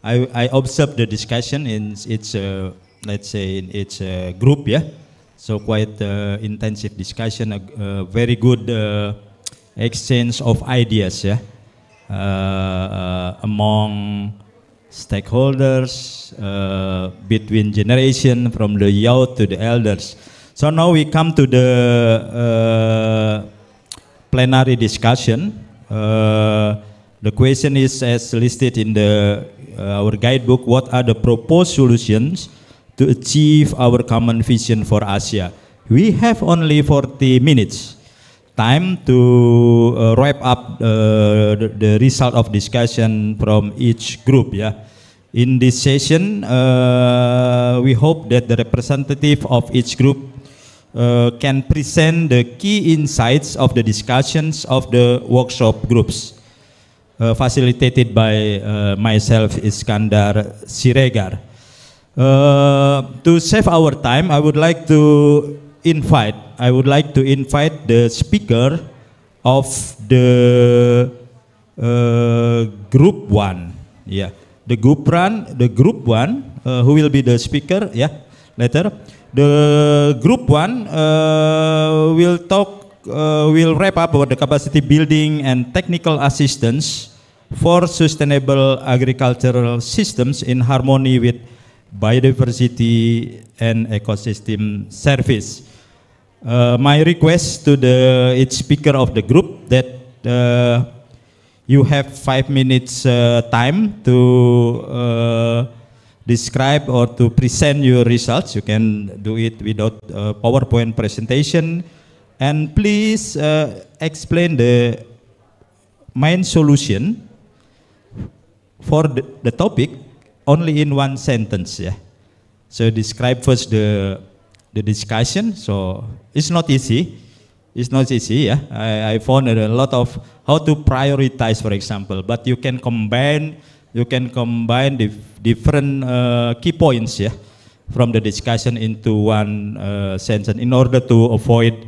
I observed the discussion in its, let's say, in its group, yeah. So quite intensive discussion, a very good exchange of ideas, yeah, among stakeholders, between generation, from the youth to the elders. So now we come to the plenary discussion. The question is as listed in the our guidebook: what are the proposed solutions to achieve our common vision for Asia? We have only 40 minutes time to wrap up the result of discussion from each group. Yeah, in this session, we hope that the representative of each group can present the key insights of the discussions of the workshop groups, facilitated by myself, Iskandar Siregar. To save our time, I would like to invite the speaker of the group one. Yeah, the group one, who will be the speaker? Yeah, later. The group one will wrap up about the capacity building and technical assistance for sustainable agricultural systems in harmony with biodiversity and ecosystem service. My request to each speaker of the group that you have 5 minutes time to describe or to present your results. You can do it without PowerPoint presentation, and please explain the main solution for the topic only in one sentence. Yeah, so describe first the discussion. So it's not easy. It's not easy. Yeah, I found a lot of how to prioritize, for example. But you can combine the different key points, yeah, from the discussion into one sentence in order to avoid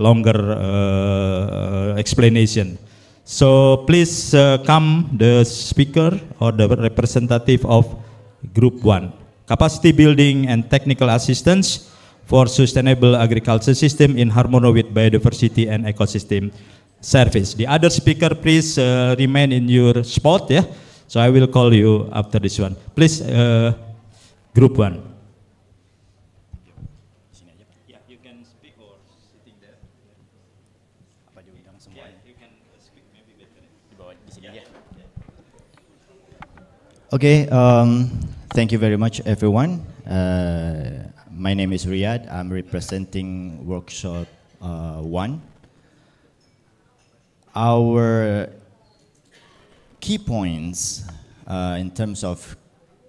longer explanation. So please come the speaker or the representative of group one. Capacity building and technical assistance for sustainable agriculture system in harmony with biodiversity and ecosystem service. The other speaker, please remain in your spot, yeah. So I will call you after this one. Please, group one. Yeah, you can speak or sitting there. Yeah, you can speak maybe better. Okay, thank you very much, everyone. My name is Riyad. I'm representing workshop 1. Our key points in terms of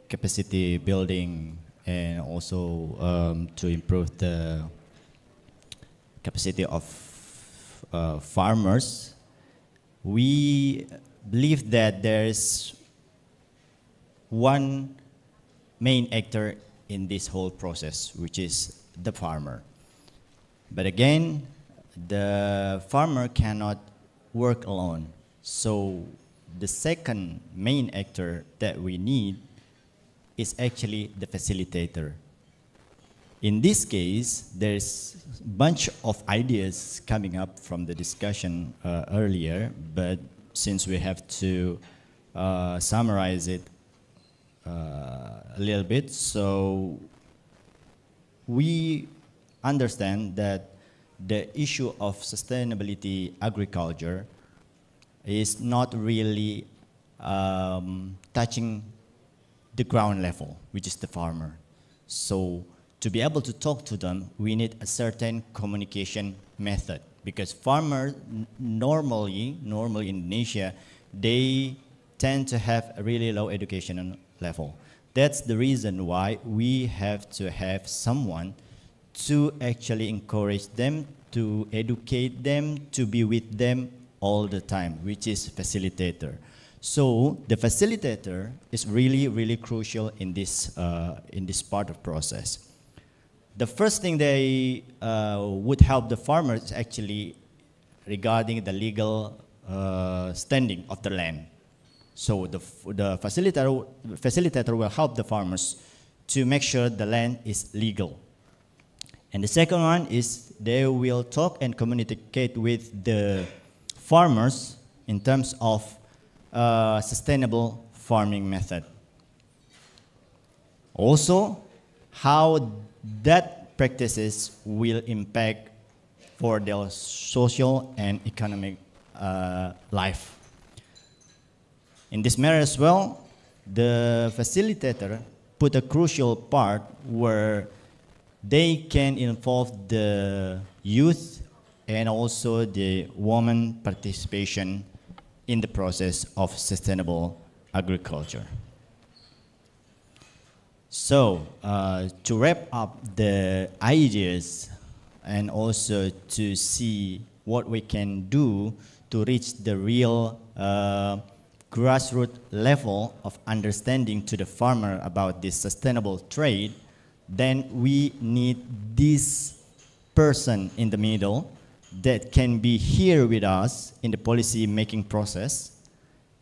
capacity building and also to improve the capacity of farmers, we believe that there is one main actor in this whole process, which is the farmer. But again, the farmer cannot work alone. So the second main actor that we need is actually the facilitator. In this case, there's a bunch of ideas coming up from the discussion earlier, but since we have to summarize it a little bit, so we understand that the issue of sustainability agriculture is not really touching the ground level, which is the farmer. So to be able to talk to them, we need a certain communication method, because farmers normally in Indonesia, they tend to have a really low educational level. That's the reason why we have to have someone to actually encourage them, to educate them, to be with them all the time, which is facilitator. So the facilitator is really, really crucial in this part of process. The first thing they would help the farmers actually regarding the legal standing of the land. So the facilitator will help the farmers to make sure the land is legal. And the second one is they will talk and communicate with the farmers in terms of sustainable farming method. Also, how that practices will impact for their social and economic life. In this matter as well, the facilitator put a crucial part where they can involve the youth and also the women participation in the process of sustainable agriculture. So, to wrap up the ideas and also to see what we can do to reach the real grassroots level of understanding to the farmer about this sustainable trade, then we need this person in the middle that can be here with us in the policy making process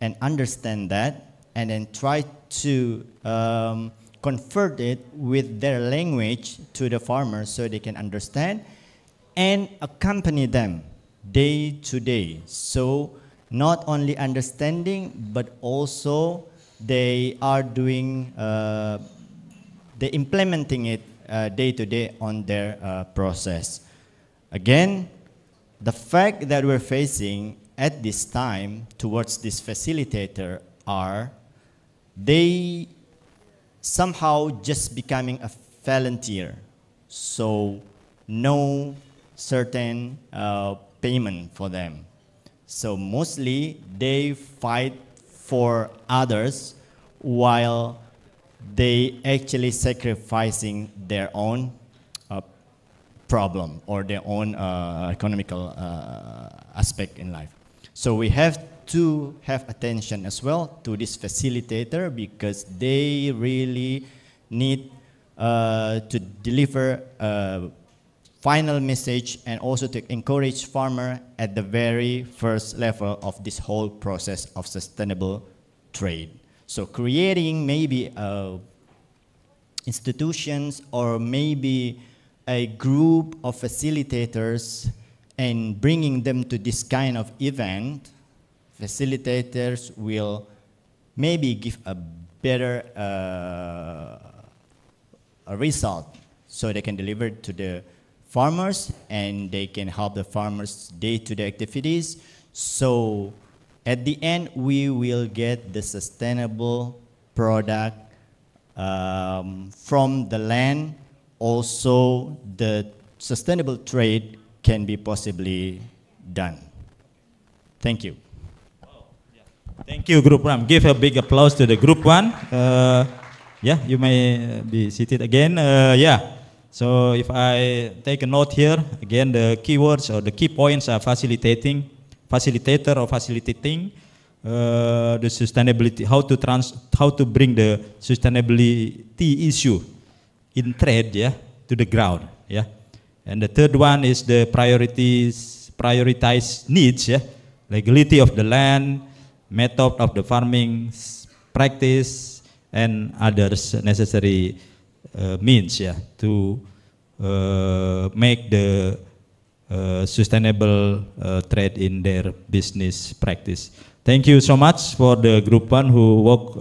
and understand that and then try to convert it with their language to the farmers so they can understand and accompany them day to day. So not only understanding, but also they are doing, they implementing it day to day on their process. Again, the fact that we're facing at this time towards this facilitator are they somehow just becoming a volunteer. So no certain payment for them. So mostly they fight for others while they actually sacrificing their own problem or their own economical aspect in life. So we have to have attention as well to this facilitator because they really need to deliver a final message and also to encourage farmer at the very first level of this whole process of sustainable trade. So creating maybe institutions or maybe a group of facilitators and bringing them to this kind of event, facilitators will maybe give a better a result so they can deliver to the farmers and they can help the farmers day-to-day activities. So at the end, we will get the sustainable product from the land. Also, the sustainable trade can be possibly done. Thank you. Thank you, Group 1. Give a big applause to the Group 1. Yeah, you may be seated again. Yeah. So if I take a note here, again, the keywords or the key points are facilitating, facilitator or facilitating, the sustainability, how to bring the sustainability issue in trade, yeah, to the ground, yeah. And the third one is the prioritize needs, yeah, legality of the land, method of the farming practice, and others necessary means, yeah, to make the sustainable trade in their business practice. Thank you so much for the Group 1 who work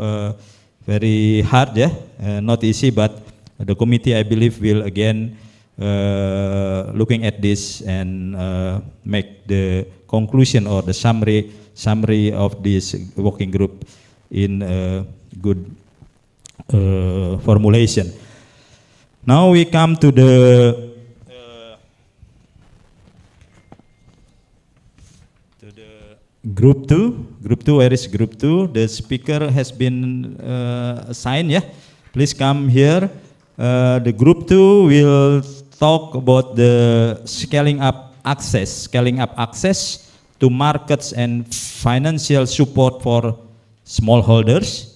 very hard, yeah, not easy, but the committee, I believe, will again looking at this and make the conclusion or the summary of this working group in a good formulation. Now we come to the Group 2. Group 2, where is Group 2? The speaker has been assigned, yeah. Please come here. The Group 2 will talk about the scaling up access to markets and financial support for smallholders,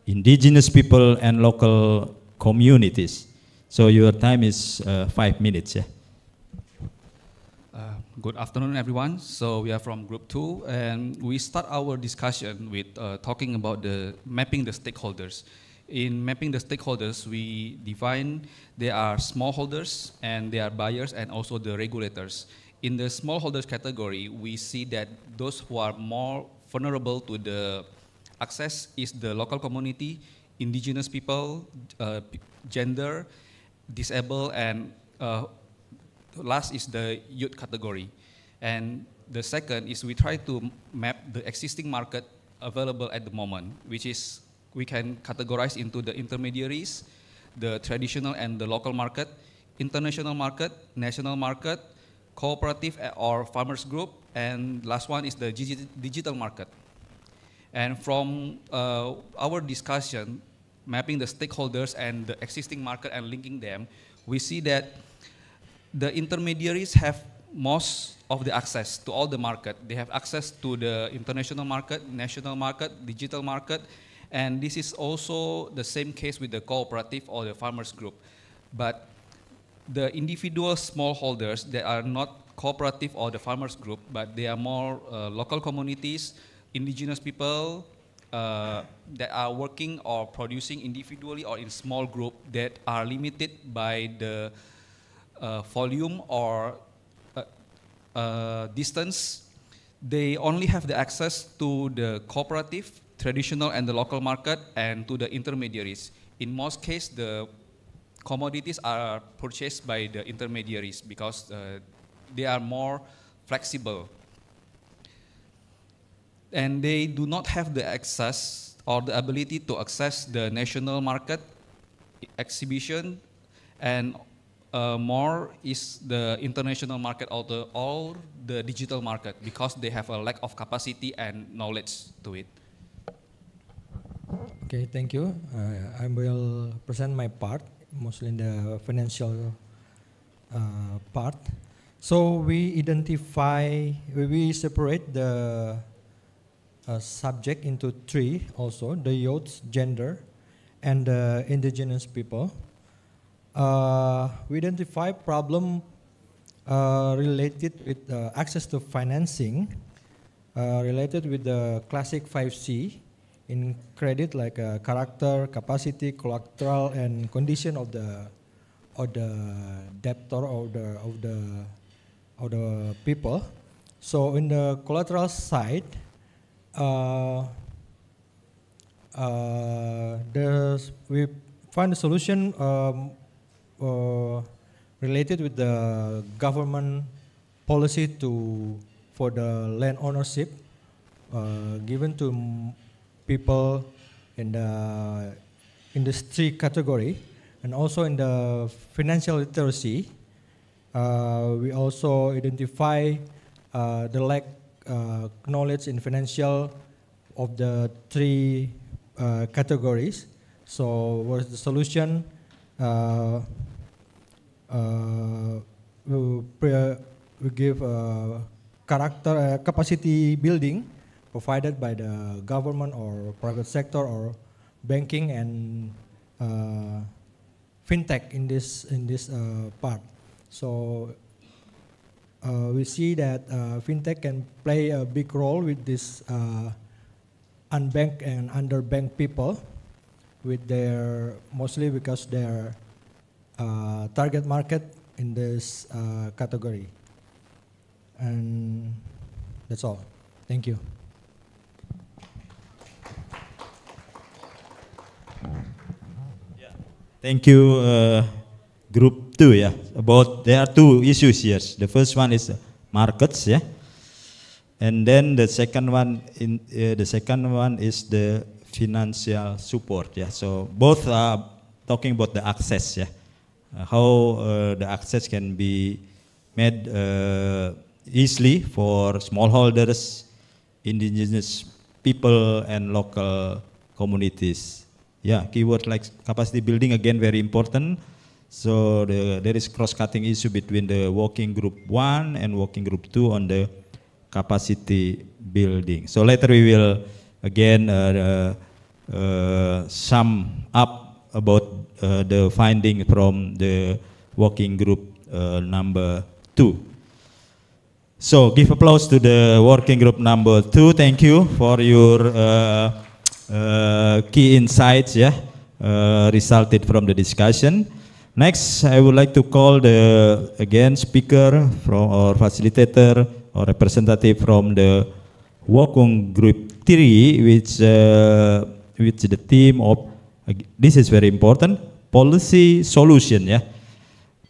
indigenous people, and local communities. So your time is 5 minutes. Yeah. Good afternoon, everyone. So we are from Group 2, and we start our discussion with talking about the mapping the stakeholders. In mapping the stakeholders, we define there are smallholders, and there are buyers, and also the regulators. In the smallholders category, we see that those who are more vulnerable to the access is the local community, indigenous people, gender, disabled, and last is the youth category. And the second is we try to map the existing market available at the moment, which is we can categorize into the intermediaries, the traditional and the local market, international market, national market, cooperative or farmers group, and last one is the digital market. And from our discussion, mapping the stakeholders and the existing market and linking them, we see that the intermediaries have most of the access to all the market. They have access to the international market, national market, digital market, and this is also the same case with the cooperative or the farmers group. But the individual smallholders that are not cooperative or the farmers group, but they are more local communities, indigenous people that are working or producing individually or in small group that are limited by the volume or distance. They only have the access to the cooperative, traditional and the local market, and to the intermediaries. In most cases, the commodities are purchased by the intermediaries because they are more flexible. And they do not have the access or the ability to access the national market, exhibition, and more is the international market or the digital market because they have a lack of capacity and knowledge to it. Okay, thank you. I will present my part, mostly in the financial part. So we separate the subject into three also, the youth, gender, and the indigenous people. We identify problem related with access to financing, related with the classic 5C in credit, like character, capacity, collateral, and condition of the debtor of the people. So in the collateral side, we find a solution related with the government policy for the land ownership given to people in the industry category, and also in the financial literacy. We also identify the lack knowledge in financial of the three categories. So what's the solution? We give capacity building provided by the government or private sector or banking and fintech in this part. So we see that fintech can play a big role with this unbanked and underbanked people, with their mostly because their target market in this category. And that's all. Thank you. Thank you, Group 2. Yeah, there are two issues here. The first one is markets, yeah, and then the second one is the financial support. Yeah, so both are talking about the access. Yeah, how the access can be made easily for smallholders, indigenous people, and local communities. Yeah, keyword like capacity building, again, very important. So there is cross-cutting issue between the working group 1 and working group 2 on the capacity building. So later we will again sum up about the finding from the working group number 2. So give applause to the working group number 2. Thank you for your key insights, resulted from the discussion. Next, I would like to call the speaker from or facilitator or representative from the working group 3, which the theme of this is very important, policy solution,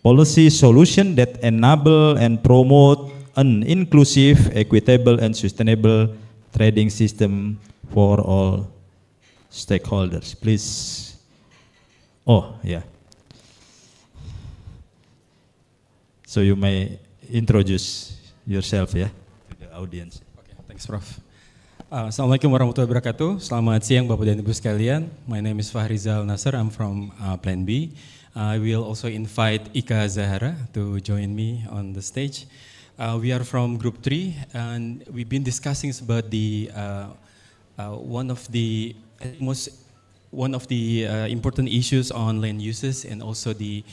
policy solution that enable and promote an inclusive, equitable, and sustainable trading system for all stakeholders. Please. Oh, yeah. So you may introduce yourself, to the audience. Okay, thanks, Prof. Assalamualaikum warahmatullahi wabarakatuh. Selamat siang, Bapak dan Ibu sekalian. My name is Fahrizal Nasser. I'm from Plan B. I will also invite Ika Zahara to join me on the stage. We are from Group 3, and we've been discussing about the one of the important issues on land uses, and also the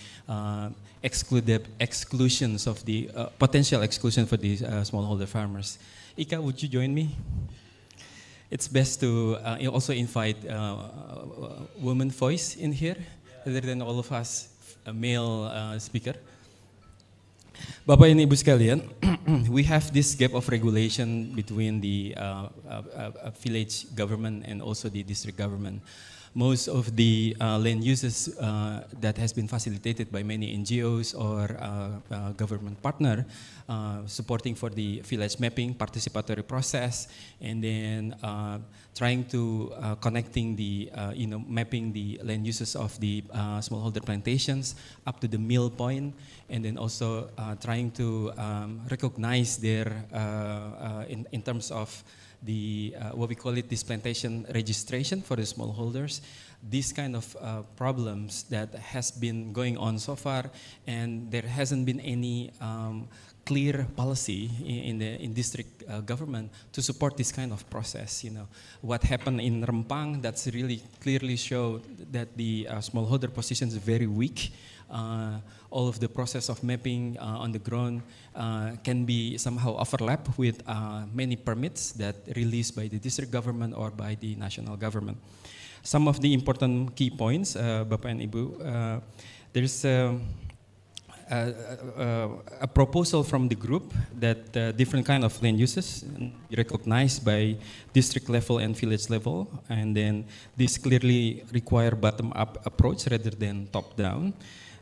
exclusions of the potential exclusion for the smallholder farmers. Ika, would you join me? It's best to also invite woman voice in here, rather than all of us a male speaker. Bapak dan Ibu sekalian, we have this gap of regulation between the village government and also the district government. Most of the land uses that has been facilitated by many NGOs or government partner supporting for the village mapping participatory process, and then trying to connecting the mapping the land uses of the smallholder plantations up to the mill point, and then also trying to recognize their in terms of the what we call it, this plantation registration for the smallholders. These kind of problems that has been going on so far, and there hasn't been any clear policy in district government to support this kind of process. What happened in Rempang, that's really clearly showed that the smallholder position is very weak. All of the process of mapping on the ground can be somehow overlap with many permits that released by the district government or by the national government. Some of the important key points, Bapak and Ibu, there's a proposal from the group that different kind of land uses recognized by district level and village level, and then this clearly require bottom-up approach rather than top-down.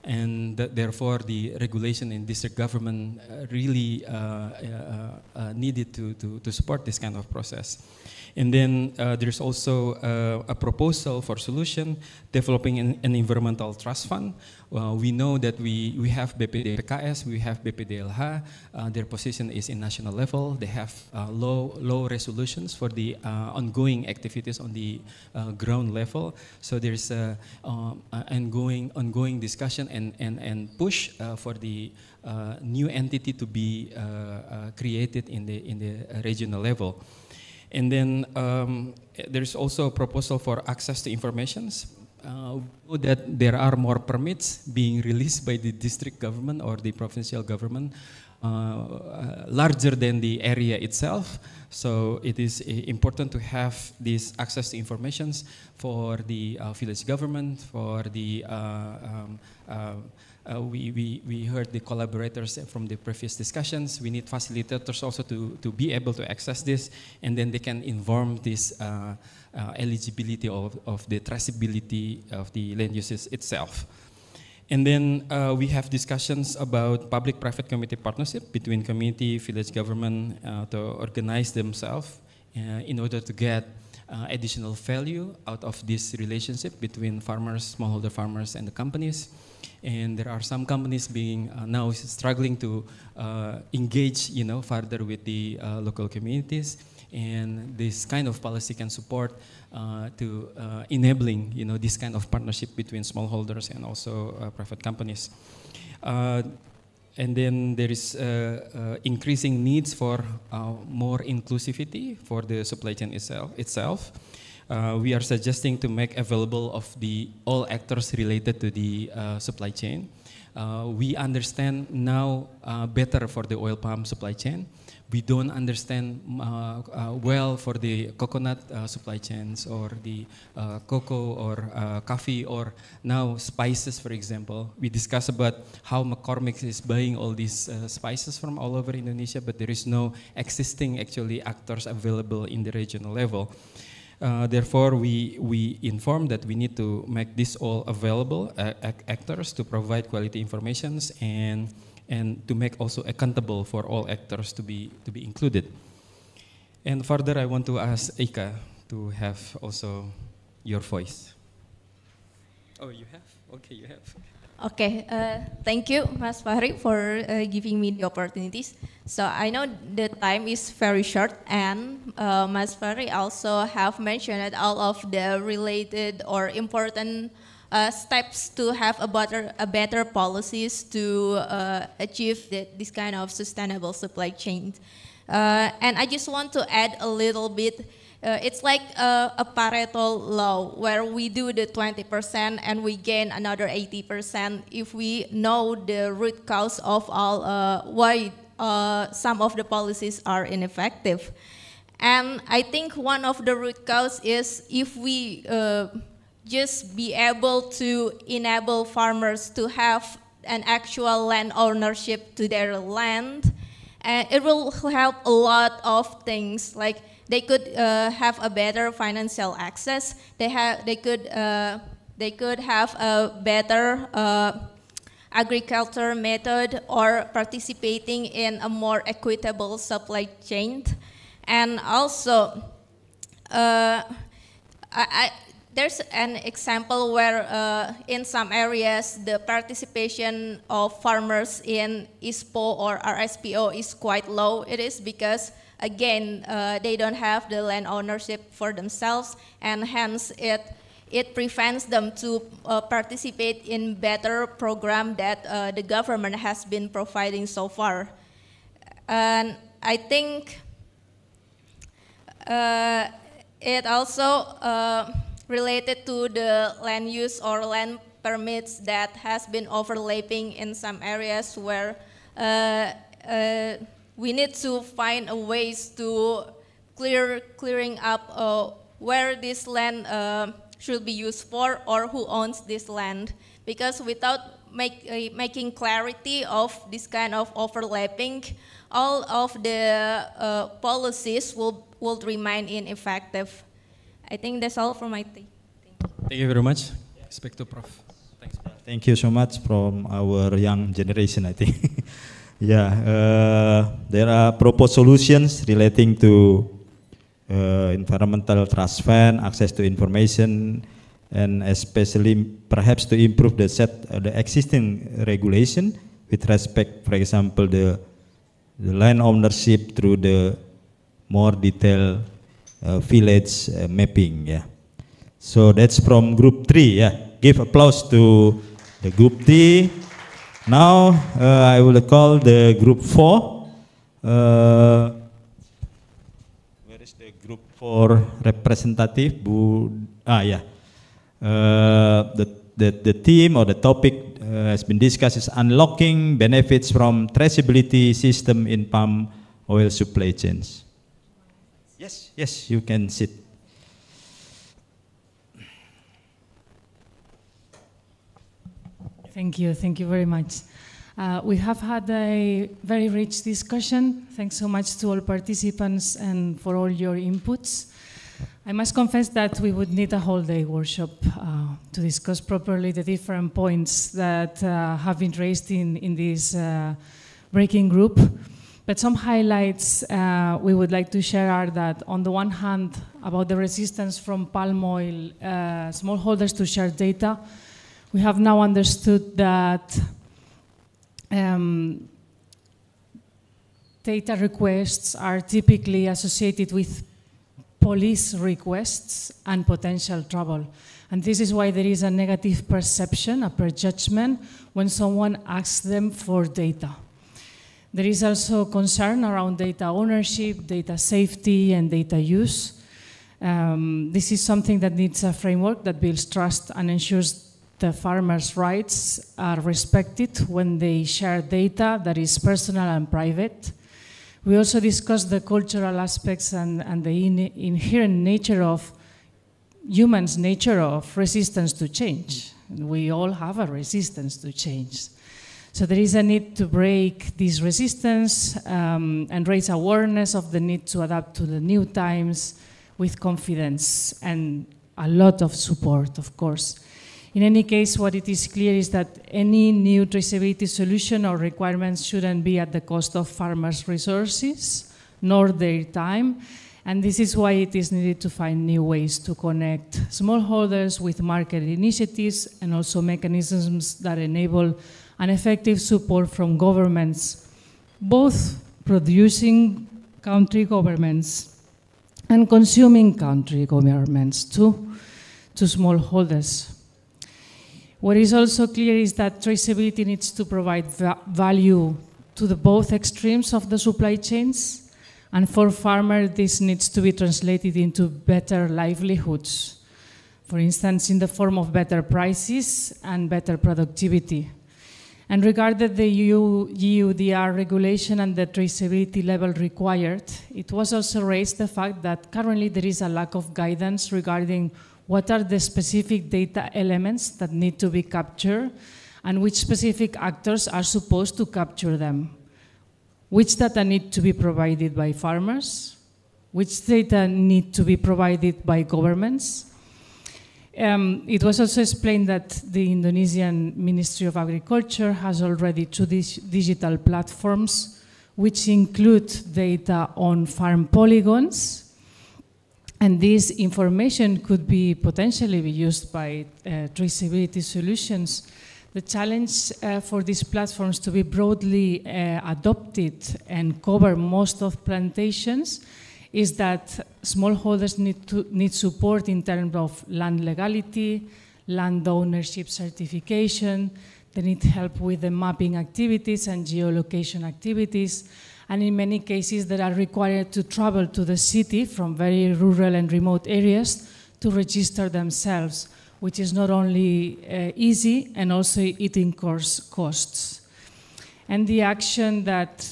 And therefore, the regulation in district government really needed to support this kind of process. And then there's also a proposal for solution, developing an environmental trust fund. We know that we have BPD-PKS, we have BPD-LH. Their position is in national level. They have low resolutions for the ongoing activities on the ground level. So there's ongoing discussion and push for the new entity to be created in the regional level. And then there's also a proposal for access to informations. That there are more permits being released by the district government or the provincial government larger than the area itself. So it is important to have this access to informations for the village government, for the we heard the collaborators from the previous discussions. We need facilitators also to be able to access this, and then they can inform this eligibility of the traceability of the land uses itself. And then we have discussions about public-private community partnership between community, village government to organize themselves in order to get additional value out of this relationship between farmers, smallholder farmers, and the companies. And there are some companies being now struggling to engage, further with the local communities. And this kind of policy can support to enabling, this kind of partnership between smallholders and also private companies. And then there is increasing needs for more inclusivity for the supply chain itself. We are suggesting to make available of all actors related to the supply chain. We understand now better for the oil palm supply chain. We don't understand well for the coconut supply chains, or the cocoa or coffee, or now spices, for example. We discuss about how McCormick is buying all these spices from all over Indonesia, but there is no existing actually actors available in the regional level. Therefore, we inform that we need to make this all available actors to provide quality informations, and to make also accountable for all actors to be included. And further, I want to ask Ika to have also your voice. Oh, you have? Okay, you have. Okay, thank you, Mas Fahri, for giving me the opportunities. So I know the time is very short, and Mas Fahri also have mentioned all of the related or important steps to have a better policies to achieve this kind of sustainable supply chain. And I just want to add a little bit. It's like a Pareto law, where we do the 20% and we gain another 80% if we know the root cause of all why some of the policies are ineffective. And I think one of the root cause is if we just be able to enable farmers to have an actual land ownership to their land, it will help a lot of things, like they could have a better financial access. They could have a better agriculture method, or participating in a more equitable supply chain. And also, there's an example where in some areas the participation of farmers in ISPO or RSPO is quite low. It is because, again, they don't have the land ownership for themselves, and hence it prevents them to participate in better program that the government has been providing so far. And I think it also related to the land use or land permits that has been overlapping in some areas, where we need to find a ways to clearing up where this land should be used for, or who owns this land. Because without making clarity of this kind of overlapping, all of the policies will remain ineffective. I think that's all from my thing. Thank you very much. Respect to Prof. Thanks. Thank you so much from our young generation, I think. Yeah, there are proposed solutions relating to environmental trust fund, access to information, and especially perhaps to improve the existing regulation with respect, for example, the land ownership through the more detailed village mapping. Yeah. So that's from group 3. Yeah. Give applause to the group 3. Now I will call the group 4. Where is the group 4 representative? Yeah. The theme or the topic has been discussed is unlocking benefits from traceability system in palm oil supply chains. Yes, you can sit. Thank you very much. We have had a very rich discussion. Thanks so much to all participants and for all your inputs. I must confess that we would need a whole day workshop to discuss properly the different points that have been raised in this breaking group. But some highlights we would like to share are that, on the one hand, about the resistance from palm oil smallholders to share data. We have now understood that data requests are typically associated with police requests and potential trouble. And this is why there is a negative perception, a prejudgment, when someone asks them for data. There is also concern around data ownership, data safety, and data use. This is something that needs a framework that builds trust and ensures the farmers' rights are respected when they share data that is personal and private. We also discussed the cultural aspects and the inherent nature of humans' nature of resistance to change. We all have a resistance to change. So there is a need to break this resistance and raise awareness of the need to adapt to the new times with confidence and a lot of support, of course. In any case, what it is clear is that any new traceability solution or requirements shouldn't be at the cost of farmers' resources, nor their time. And this is why it is needed to find new ways to connect smallholders with market initiatives and also mechanisms that enable an effective support from governments, both producing country governments and consuming country governments to smallholders. What is also clear is that traceability needs to provide value to the both extremes of the supply chains, and for farmers this needs to be translated into better livelihoods, for instance in the form of better prices and better productivity. And regarding the EUDR regulation and the traceability level required, it was also raised the fact that currently there is a lack of guidance regarding what are the specific data elements that need to be captured and which specific actors are supposed to capture them. Which data need to be provided by farmers? Which data need to be provided by governments? It was also explained that the Indonesian Ministry of Agriculture has already 2 digital platforms which include data on farm polygons, and this information could be potentially be used by traceability solutions. The challenge for these platforms to be broadly adopted and cover most of plantations is that smallholders need support in terms of land legality, land ownership certification, they need help with the mapping activities and geolocation activities, and in many cases they are required to travel to the city from very rural and remote areas to register themselves, which is not only easy and also it incurs costs. And the action that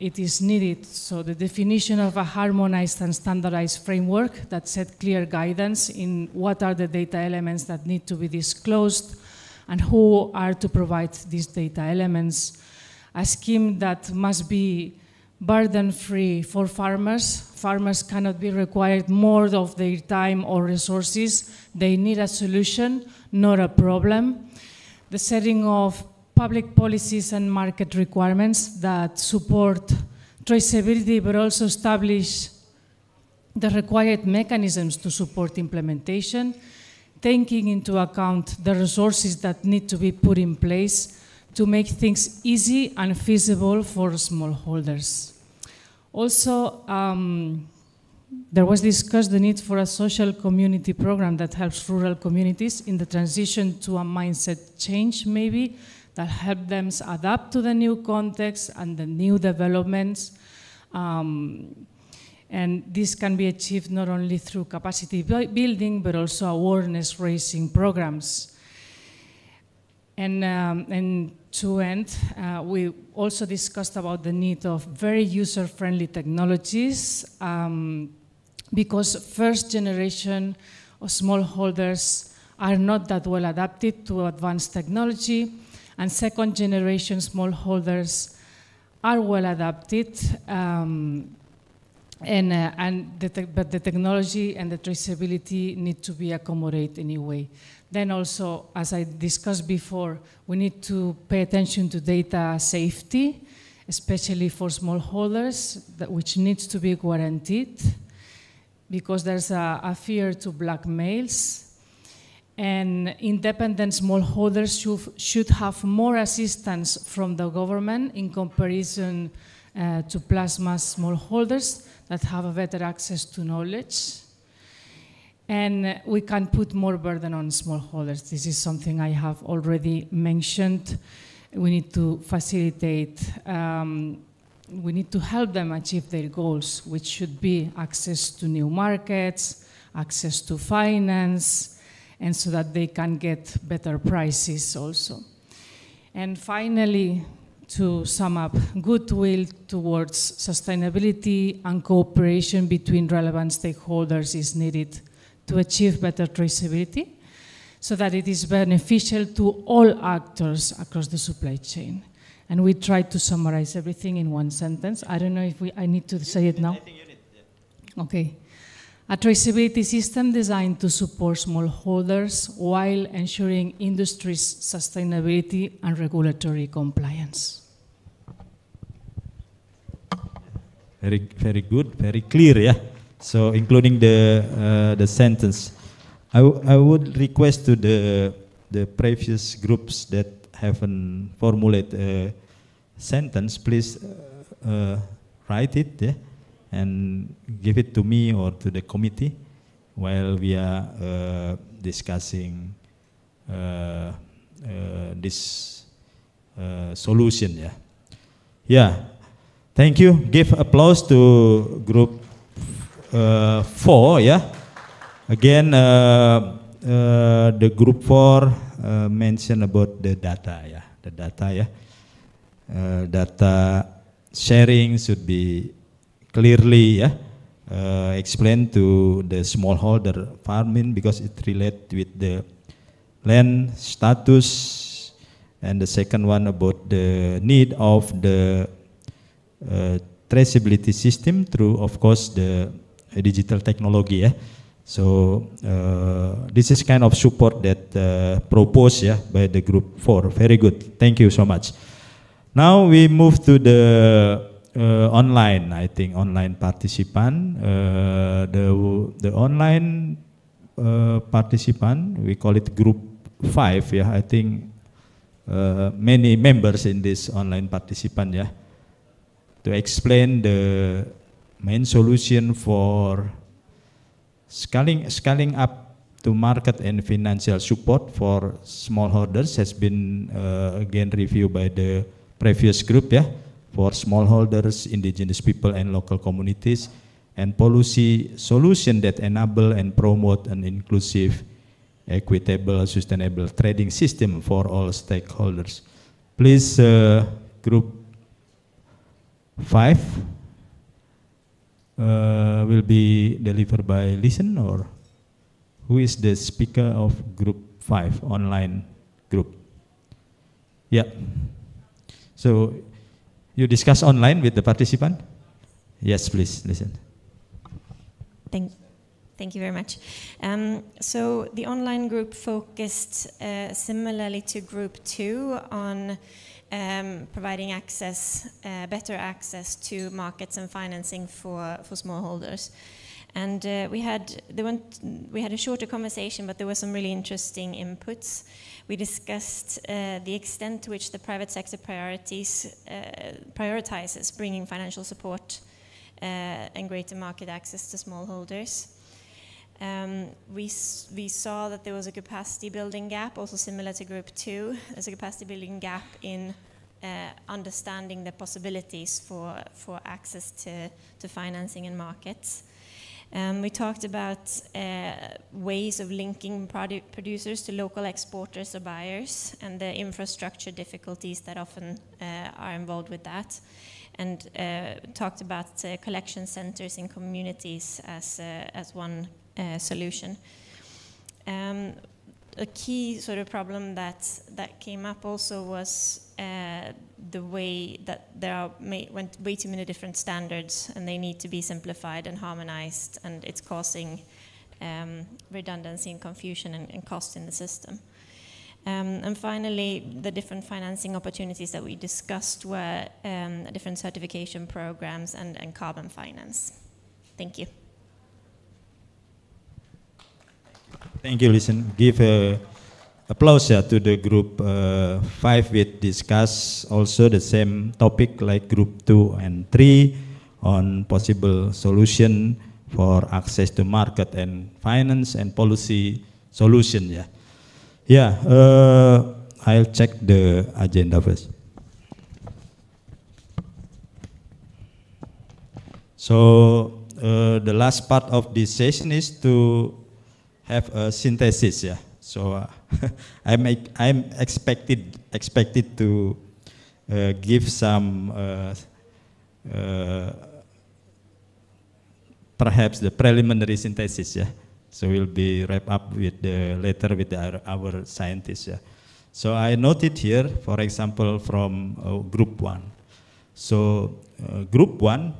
it is needed, so the definition of a harmonized and standardized framework that set clear guidance in what are the data elements that need to be disclosed and who are to provide these data elements. A scheme that must be burden-free for farmers. Farmers cannot be required more of their time or resources. They need a solution, not a problem. The setting of public policies and market requirements that support traceability but also establish the required mechanisms to support implementation, taking into account the resources that need to be put in place to make things easy and feasible for smallholders. Also, there was discussed the need for a social community program that helps rural communities in the transition to a mindset change maybe, that help them adapt to the new context and the new developments. And this can be achieved not only through capacity building, but also awareness raising programs. And to end, we also discussed about the need of very user-friendly technologies because first generation of smallholders are not that well adapted to advanced technology, and second generation smallholders are well adapted, but the technology and the traceability need to be accommodated anyway. Then also, as I discussed before, we need to pay attention to data safety, especially for smallholders, which needs to be guaranteed, because there's a fear to blackmails. And independent smallholders should have more assistance from the government in comparison to plasma smallholders that have a better access to knowledge. And we can put more burden on smallholders. This is something I have already mentioned. We need to facilitate, we need to help them achieve their goals, which should be access to new markets, access to finance, and so that they can get better prices also. And finally, to sum up, goodwill towards sustainability and cooperation between relevant stakeholders is needed to achieve better traceability, so that it is beneficial to all actors across the supply chain. And we try to summarize everything in one sentence. I don't know if I need to say it now. I think you need, yeah. Okay. A traceability system designed to support smallholders while ensuring industry's sustainability and regulatory compliance. Very good, very clear, yeah. So including the sentence, I would request to the previous groups that haven't formulated a sentence, please write it, yeah, and give it to me or to the committee while we are discussing this solution, yeah. Yeah, thank you. Give applause to group 4, yeah. Again, the group 4 mentioned about the data, yeah. The data, yeah. Data sharing should be clearly, yeah, explained to the smallholder farming because it relates with the land status, and the second one about the need of the traceability system through, of course, the digital technology, yeah. So this is kind of support that proposed, yeah, by the group 4. Very good. Thank you so much. Now we move to the online. I think online participant. The online participant, we call it group 5. Yeah, I think many members in this online participant. Yeah, to explain the main solution for scaling up to market and financial support for smallholders has been again reviewed by the previous group, yeah, for smallholders, indigenous people and local communities, and policy solution that enable and promote an inclusive, equitable, sustainable trading system for all stakeholders. Please, group 5 will be delivered by Listen, or who is the speaker of group 5 online group? Yeah. So you discuss online with the participant? Yes, please, Listen. Thank you very much. So the online group focused similarly to group 2 on providing access, better access to markets and financing for smallholders. And we had a shorter conversation, but there were some really interesting inputs. We discussed the extent to which the private sector prioritizes bringing financial support and greater market access to smallholders. We saw that there was a capacity building gap, also similar to group 2. There's a capacity building gap in understanding the possibilities for access to financing and markets. We talked about ways of linking producers to local exporters or buyers, and the infrastructure difficulties that often are involved with that, and talked about collection centers in communities as one solution. A key sort of problem that came up also was the way that went way too many different standards, and they need to be simplified and harmonized, and it's causing redundancy and confusion and cost in the system. And finally, the different financing opportunities that we discussed were different certification programs and carbon finance. Thank you. Thank you, Listen. Give applause to the group 5 which discuss also the same topic like group 2 and 3 on possible solution for access to market and finance and policy solution. Yeah, yeah. I'll check the agenda first. So the last part of this session is to have a synthesis, yeah, So I'm expected to give some perhaps the preliminary synthesis. Yeah. So we'll be wrap up with later with our scientists. Yeah. So I noted here, for example, from group 1. So group 1,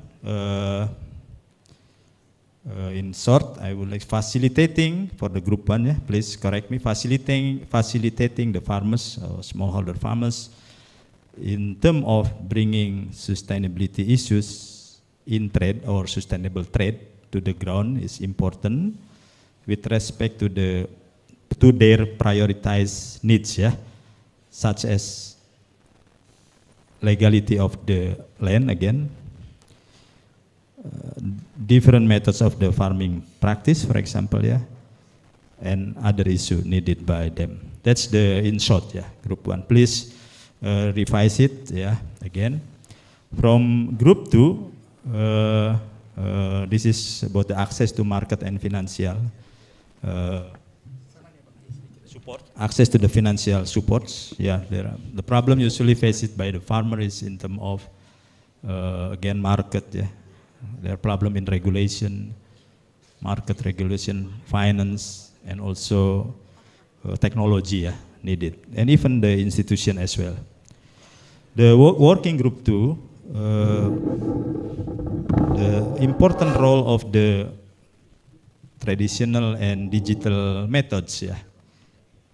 in short, I would like facilitating for the group 1. Yeah, please correct me. Facilitating the farmers, smallholder farmers, in terms of bringing sustainability issues in trade or sustainable trade to the ground is important with respect to their prioritized needs, yeah, such as legality of the land again, different methods of the farming practice, for example, yeah, and other issue needed by them. That's the in short, yeah, group 1. Please revise it, yeah, again. From group 2, this is about the access to market and financial support. Access to the financial supports, yeah. The problem usually faced by the farmer is in terms of again market, yeah. There are problem in regulation, market regulation, finance, and also technology, yeah, needed, and even the institution as well. The working group 2, the important role of the traditional and digital methods, yeah,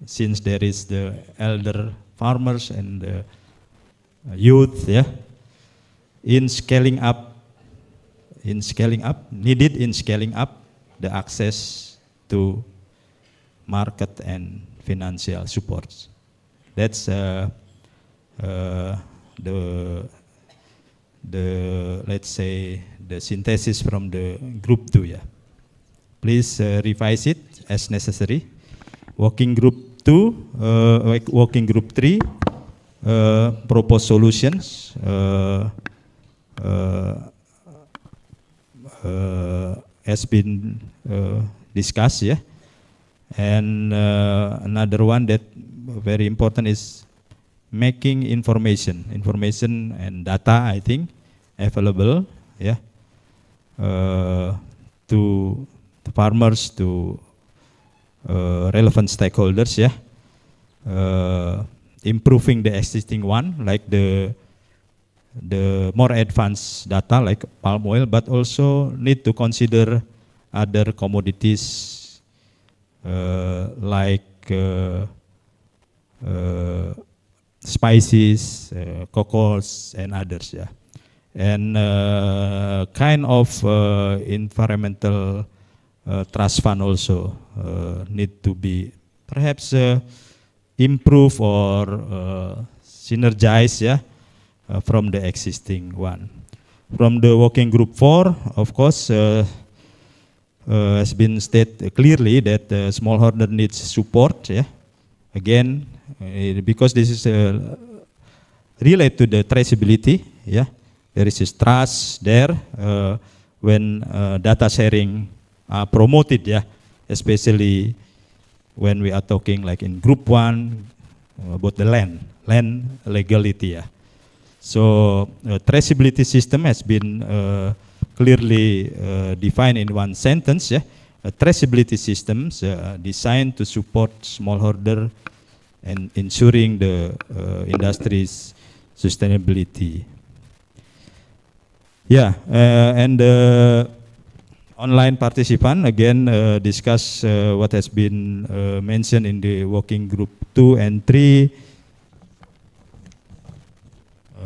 since there is the elder farmers and the youth, yeah, in scaling up the access to market and financial supports. That's let's say the synthesis from the group 2, yeah. Please revise it as necessary. Working group 2, working group 3, propose solutions has been discussed, yeah. And another one that very important is making information and data, I think, available, yeah, to the farmers, to relevant stakeholders, yeah. Improving the existing one, like the more advanced data like palm oil, but also need to consider other commodities like spices, cocoas, and others, yeah. And kind of environmental trust fund also need to be perhaps improve or synergize, yeah, from the existing one. From the working group 4, of course, has been stated clearly that smallholder needs support, yeah. Again, because this is related to the traceability, yeah. There is this trust there when data sharing are promoted, yeah, especially when we are talking like in group 1 about the land legality, yeah. So traceability system has been clearly defined in one sentence, yeah. Traceability systems designed to support smallholder and ensuring the industry's sustainability. Yeah, and online participant again discuss what has been mentioned in the working group 2 and 3.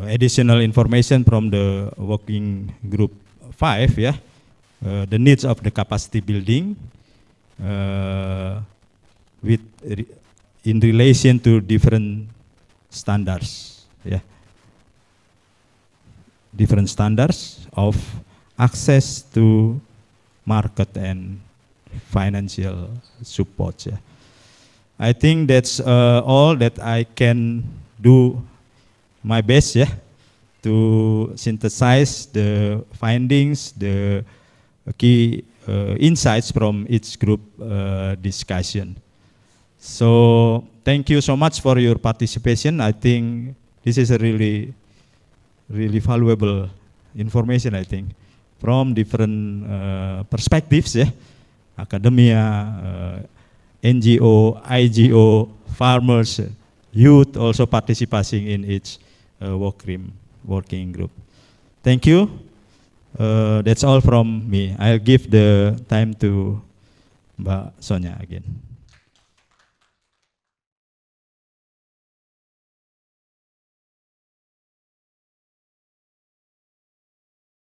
Additional information from the working group 5, yeah. The needs of the capacity building in relation to different standards, yeah. Different standards of access to market and financial support, yeah. I think that's all that I can do my best, yeah, to synthesize the findings, the key insights from each group discussion. So thank you so much for your participation. I think this is a really valuable information, I think, from different perspectives, yeah, academia, NGO, IGO, farmers, youth also participating in each working group. Thank you. That's all from me. I'll give the time to Mbak Sonia again.